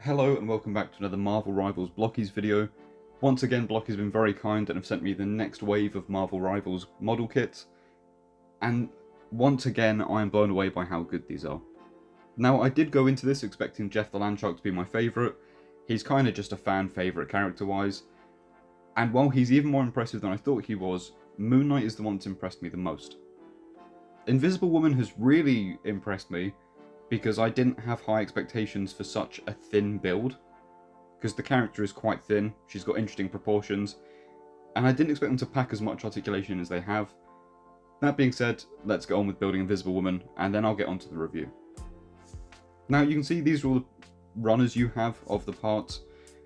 Hello and welcome back to another Marvel Rivals blokees video. Once again, Blokees have been very kind and have sent me the next wave of Marvel Rivals model kits. And once again, I am blown away by how good these are. Now, I did go into this expecting Jeff the Landshark to be my favourite. He's kind of just a fan favourite character-wise. And while he's even more impressive than I thought he was, Moon Knight is the one that's impressed me the most. Invisible Woman has really impressed me, because I didn't have high expectations for such a thin build. Because the character is quite thin, she's got interesting proportions, and I didn't expect them to pack as much articulation as they have. That being said, let's get on with building Invisible Woman, and then I'll get onto the review. Now you can see these are all the runners you have of the parts.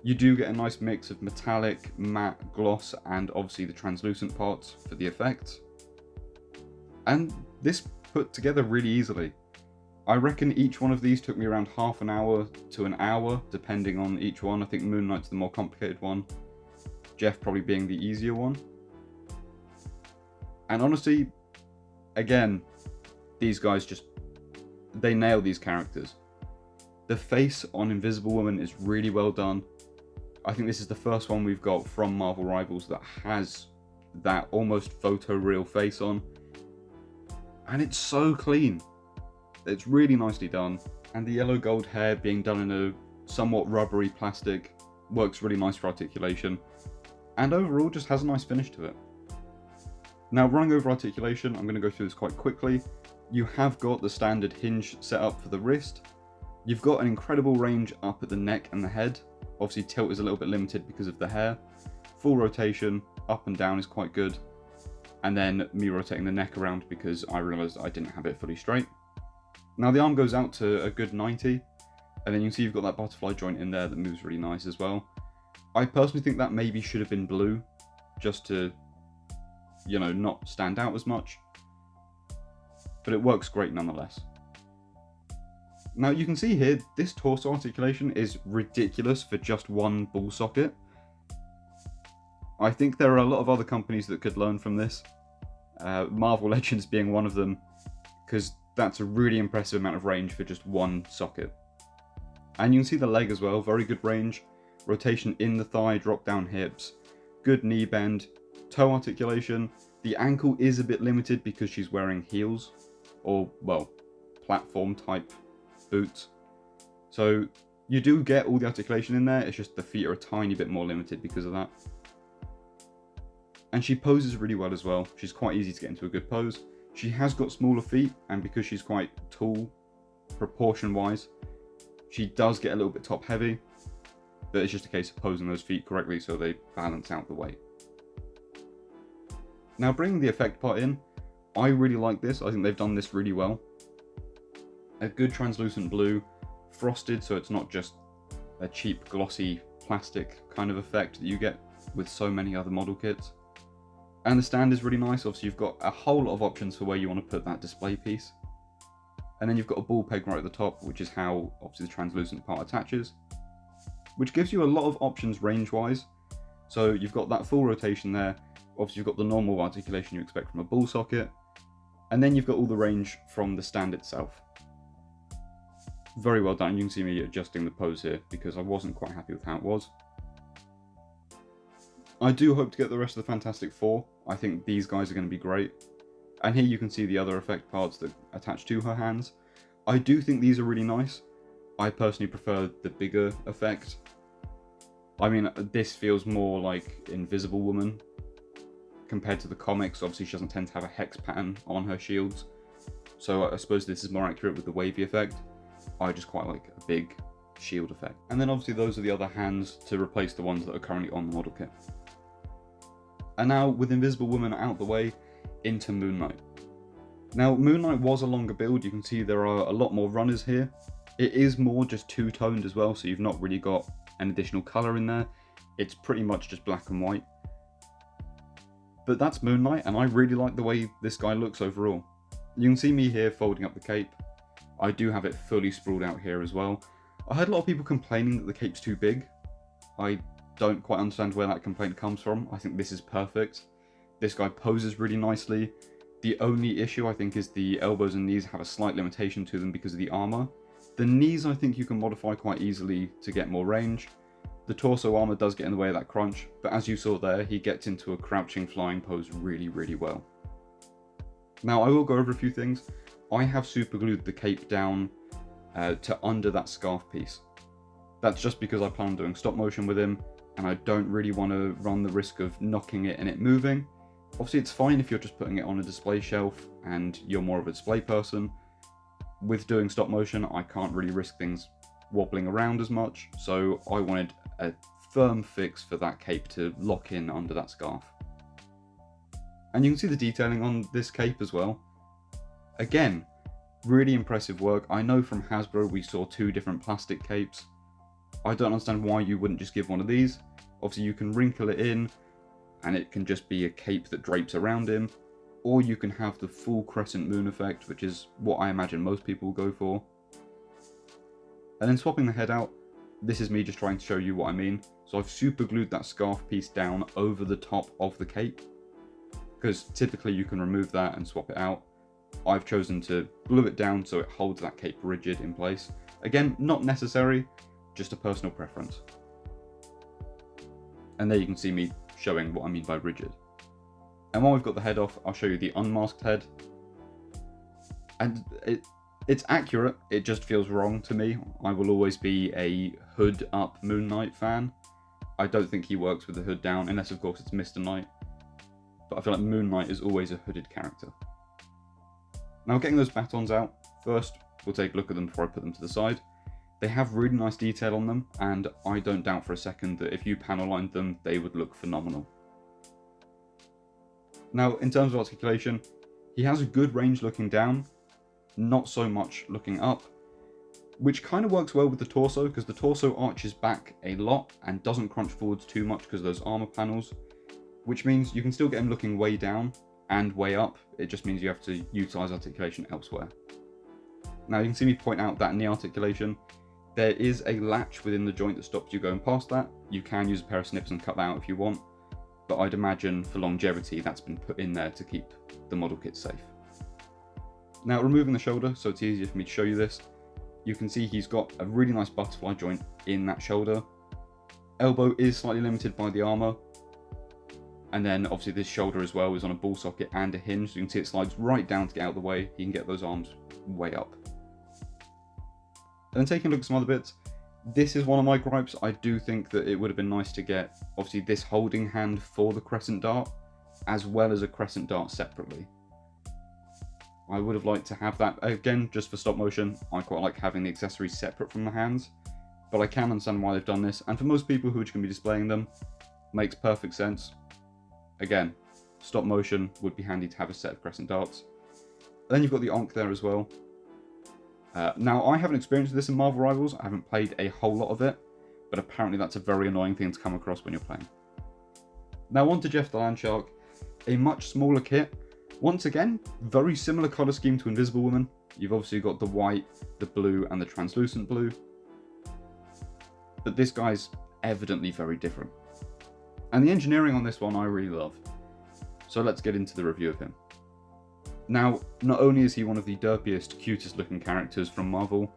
You do get a nice mix of metallic, matte, gloss, and obviously the translucent parts for the effect. And this put together really easily. I reckon each one of these took me around half an hour to an hour, depending on each one. I think Moon Knight's the more complicated one, Jeff probably being the easier one. And honestly, again, these guys they nail these characters. The face on Invisible Woman is really well done. I think this is the first one we've got from Marvel Rivals that has that almost photoreal face on. And it's so clean. It's really nicely done, and the yellow gold hair being done in a somewhat rubbery plastic works really nice for articulation, and overall just has a nice finish to it. Now, running over articulation, I'm going to go through this quite quickly. You have got the standard hinge set up for the wrist. You've got an incredible range up at the neck and the head. Obviously tilt is a little bit limited because of the hair. Full rotation, up and down is quite good. And then me rotating the neck around because I realised I didn't have it fully straight. Now the arm goes out to a good 90, and then you can see you've got that butterfly joint in there that moves really nice as well. I personally think that maybe should have been blue, just to, not stand out as much. But it works great nonetheless. Now you can see here, this torso articulation is ridiculous for just one ball socket. I think there are a lot of other companies that could learn from this, Marvel Legends being one of them, because that's a really impressive amount of range for just one socket. And you can see the leg as well, very good range, rotation in the thigh, drop down hips, good knee bend, toe articulation. The ankle is a bit limited because she's wearing heels, or, well, platform type boots. So you do get all the articulation in there, it's just the feet are a tiny bit more limited because of that. And she poses really well as well, she's quite easy to get into a good pose. She has got smaller feet, and because she's quite tall, proportion-wise, she does get a little bit top-heavy, but it's just a case of posing those feet correctly so they balance out the weight. Now, bringing the effect part in, I really like this. I think they've done this really well. A good translucent blue, frosted so it's not just a cheap, glossy, plastic kind of effect that you get with so many other model kits. And the stand is really nice. Obviously you've got a whole lot of options for where you want to put that display piece. And then you've got a ball peg right at the top, which is how obviously the translucent part attaches, which gives you a lot of options range wise. So you've got that full rotation there. Obviously you've got the normal articulation you expect from a ball socket, and then you've got all the range from the stand itself. Very well done. You can see me adjusting the pose here because I wasn't quite happy with how it was. I do hope to get the rest of the Fantastic Four. I think these guys are going to be great. And here you can see the other effect parts that attach to her hands. I do think these are really nice. I personally prefer the bigger effect. I mean, this feels more like Invisible Woman compared to the comics. Obviously she doesn't tend to have a hex pattern on her shields, so I suppose this is more accurate with the wavy effect. I just quite like a big shield effect. And then obviously those are the other hands to replace the ones that are currently on the model kit. And now, with Invisible Woman out the way, into Moon Knight. Now, Moon Knight was a longer build. You can see there are a lot more runners here. It is more just two-toned as well, so you've not really got an additional colour in there. It's pretty much just black and white. But that's Moon Knight, and I really like the way this guy looks overall. You can see me here folding up the cape. I do have it fully sprawled out here as well. I heard a lot of people complaining that the cape's too big. I don't quite understand where that complaint comes from. I think this is perfect. This guy poses really nicely. The only issue I think is the elbows and knees have a slight limitation to them because of the armor. The knees I think you can modify quite easily to get more range. The torso armor does get in the way of that crunch, but as you saw there, he gets into a crouching flying pose really, really well. Now I will go over a few things. I have super glued the cape down to under that scarf piece. That's just because I plan on doing stop motion with him, and I don't really want to run the risk of knocking it and it moving. Obviously it's fine if you're just putting it on a display shelf and you're more of a display person. With doing stop motion, I can't really risk things wobbling around as much, so I wanted a firm fix for that cape to lock in under that scarf. And you can see the detailing on this cape as well. Again, really impressive work. I know from Hasbro we saw 2 different plastic capes. I don't understand why you wouldn't just give one of these. Obviously you can wrinkle it in and it can just be a cape that drapes around him, or you can have the full crescent moon effect, which is what I imagine most people will go for. And then swapping the head out, this is me just trying to show you what I mean. So I've super glued that scarf piece down over the top of the cape, because typically you can remove that and swap it out. I've chosen to glue it down so it holds that cape rigid in place. Again, not necessary, just a personal preference. And there you can see me showing what I mean by rigid. And while we've got the head off, I'll show you the unmasked head. And it's accurate, it just feels wrong to me. I will always be a hood up Moon Knight fan. I don't think he works with the hood down, unless of course it's Mr. Knight. But I feel like Moon Knight is always a hooded character. Now getting those batons out, first we'll take a look at them before I put them to the side. They have really nice detail on them, and I don't doubt for a second that if you panel lined them, they would look phenomenal. Now in terms of articulation, he has a good range looking down, not so much looking up, which kind of works well with the torso, because the torso arches back a lot and doesn't crunch forwards too much because of those armor panels, which means you can still get him looking way down and way up. It just means you have to utilize articulation elsewhere. Now you can see me point out that knee articulation. There is a latch within the joint that stops you going past that. You can use a pair of snips and cut that out if you want, but I'd imagine for longevity that's been put in there to keep the model kit safe. Now removing the shoulder, so it's easier for me to show you this, you can see he's got a really nice butterfly joint in that shoulder. Elbow is slightly limited by the armor, and then obviously this shoulder as well is on a ball socket and a hinge, so you can see it slides right down to get out of the way. He can get those arms way up. And then taking a look at some other bits, this is one of my gripes. I do think that it would have been nice to get obviously this holding hand for the crescent dart, as well as a crescent dart separately. I would have liked to have that, again, just for stop motion. I quite like having the accessories separate from the hands, but I can understand why they've done this, and for most people who are just going to be displaying them, makes perfect sense. Again, stop motion would be handy to have a set of crescent darts. And then you've got the Ankh there as well. Now, I haven't experienced this in Marvel Rivals. I haven't played a whole lot of it, but apparently that's a very annoying thing to come across when you're playing. Now on to Jeff the Landshark, a much smaller kit. Once again, very similar colour scheme to Invisible Woman. You've obviously got the white, the blue, and the translucent blue. But this guy's evidently very different. And the engineering on this one I really love. So let's get into the review of him. Now, not only is he one of the derpiest, cutest looking characters from Marvel,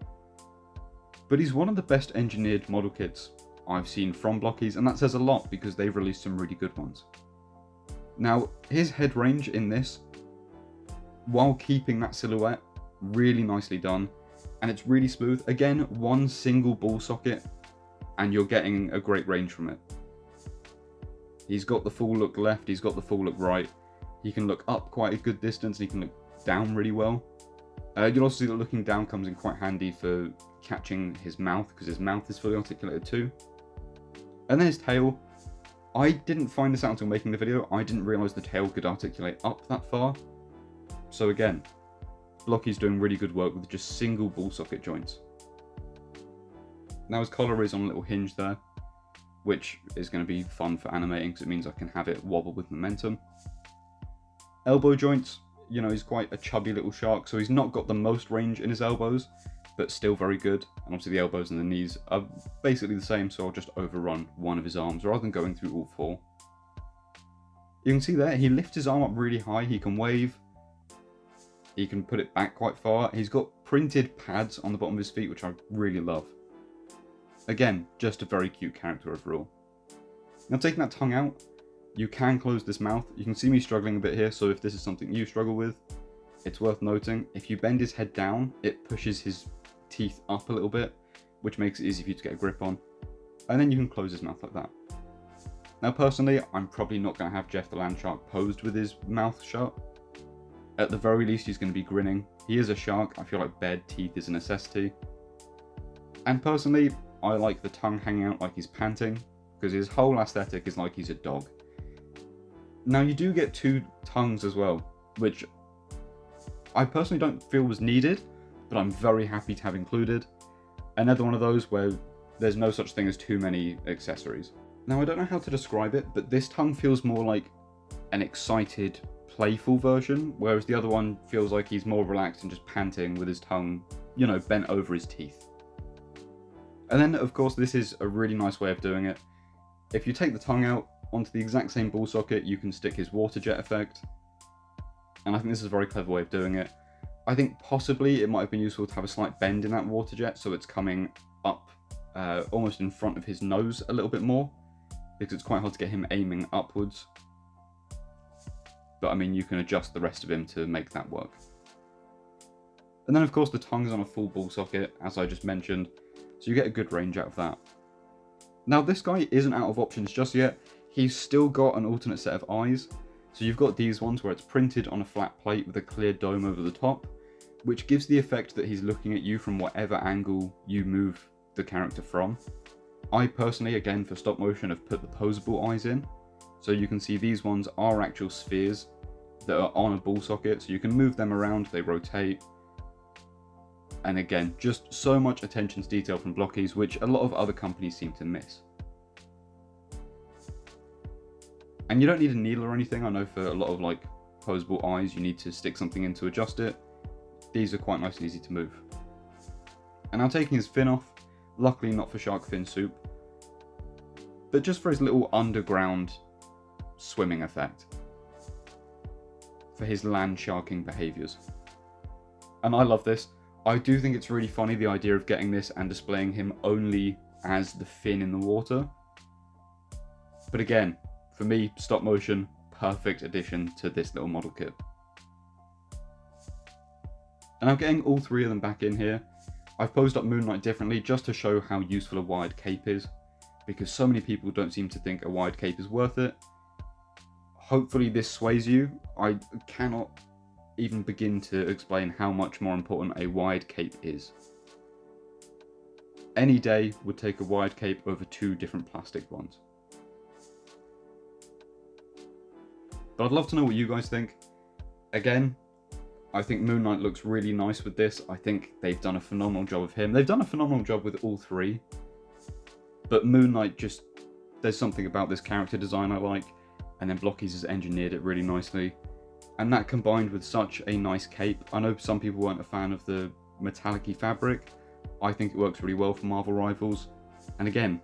but he's one of the best engineered model kits I've seen from Blokees, and that says a lot because they've released some really good ones. Now, his head range in this, while keeping that silhouette, really nicely done, and it's really smooth. Again, one single ball socket, and you're getting a great range from it. He's got the full look left, he's got the full look right. He can look up quite a good distance, and he can look down really well. You'll also see that looking down comes in quite handy for catching his mouth, because his mouth is fully articulated too. And then his tail. I didn't find this out until making the video. I didn't realise the tail could articulate up that far. So again, Blokees doing really good work with just single ball socket joints. Now his collar is on a little hinge there, which is going to be fun for animating because it means I can have it wobble with momentum. Elbow joints, you know, he's quite a chubby little shark, so he's not got the most range in his elbows, but still very good. And obviously the elbows and the knees are basically the same, so I'll just overrun one of his arms rather than going through all four. You can see there, he lifts his arm up really high, he can wave, he can put it back quite far. He's got printed pads on the bottom of his feet, which I really love. Again, just a very cute character overall. Now, taking that tongue out, you can close this mouth. You can see me struggling a bit here, so if this is something you struggle with, it's worth noting. If you bend his head down, it pushes his teeth up a little bit, which makes it easy for you to get a grip on. And then you can close his mouth like that. Now, personally, I'm probably not going to have Jeff the Landshark posed with his mouth shut. At the very least, he's going to be grinning. He is a shark. I feel like bared teeth is a necessity. And personally, I like the tongue hanging out like he's panting, because his whole aesthetic is like he's a dog. Now, you do get 2 tongues as well, which I personally don't feel was needed, but I'm very happy to have included. Another one of those where there's no such thing as too many accessories. Now, I don't know how to describe it, but this tongue feels more like an excited, playful version, whereas the other one feels like he's more relaxed and just panting with his tongue, you know, bent over his teeth. And then, of course, this is a really nice way of doing it. If you take the tongue out, onto the exact same ball socket, you can stick his water jet effect. And I think this is a very clever way of doing it. I think possibly it might have been useful to have a slight bend in that water jet, so it's coming up almost in front of his nose a little bit more, because it's quite hard to get him aiming upwards. But I mean, you can adjust the rest of him to make that work. And then, of course, the tongue's on a full ball socket, as I just mentioned, so you get a good range out of that. Now, this guy isn't out of options just yet. He's still got an alternate set of eyes. So you've got these ones where it's printed on a flat plate with a clear dome over the top, which gives the effect that he's looking at you from whatever angle you move the character from. I personally, again for stop motion, have put the posable eyes in. So you can see these ones are actual spheres that are on a ball socket, so you can move them around, they rotate. And again, just so much attention to detail from blokees, which a lot of other companies seem to miss. And you don't need a needle or anything. I know for a lot of like posable eyes, you need to stick something in to adjust it. These are quite nice and easy to move. And now taking his fin off, luckily not for shark fin soup, but just for his little underground swimming effect. For his land sharking behaviours. And I love this. I do think it's really funny, the idea of getting this and displaying him only as the fin in the water. But again, for me, stop motion, perfect addition to this little model kit. And I'm getting all 3 of them back in here. I've posed up Moon Knight differently just to show how useful a wide cape is, because so many people don't seem to think a wide cape is worth it. Hopefully this sways you. I cannot even begin to explain how much more important a wide cape is. Any day would take a wide cape over 2 different plastic ones. But I'd love to know what you guys think. Again, I think Moon Knight looks really nice with this. I think they've done a phenomenal job of him. They've done a phenomenal job with all 3. But Moon Knight just, there's something about this character design I like. And then blokees has engineered it really nicely. And that combined with such a nice cape. I know some people weren't a fan of the metallic-y fabric. I think it works really well for Marvel Rivals. And again,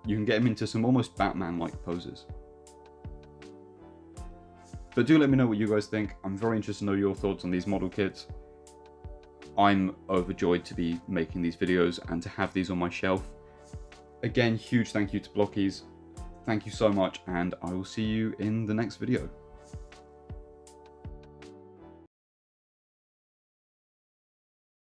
you can get him into some almost Batman-like poses. But do let me know what you guys think. I'm very interested to know your thoughts on these model kits. I'm overjoyed to be making these videos and to have these on my shelf. Again, huge thank you to blokees. Thank you so much, and I will see you in the next video.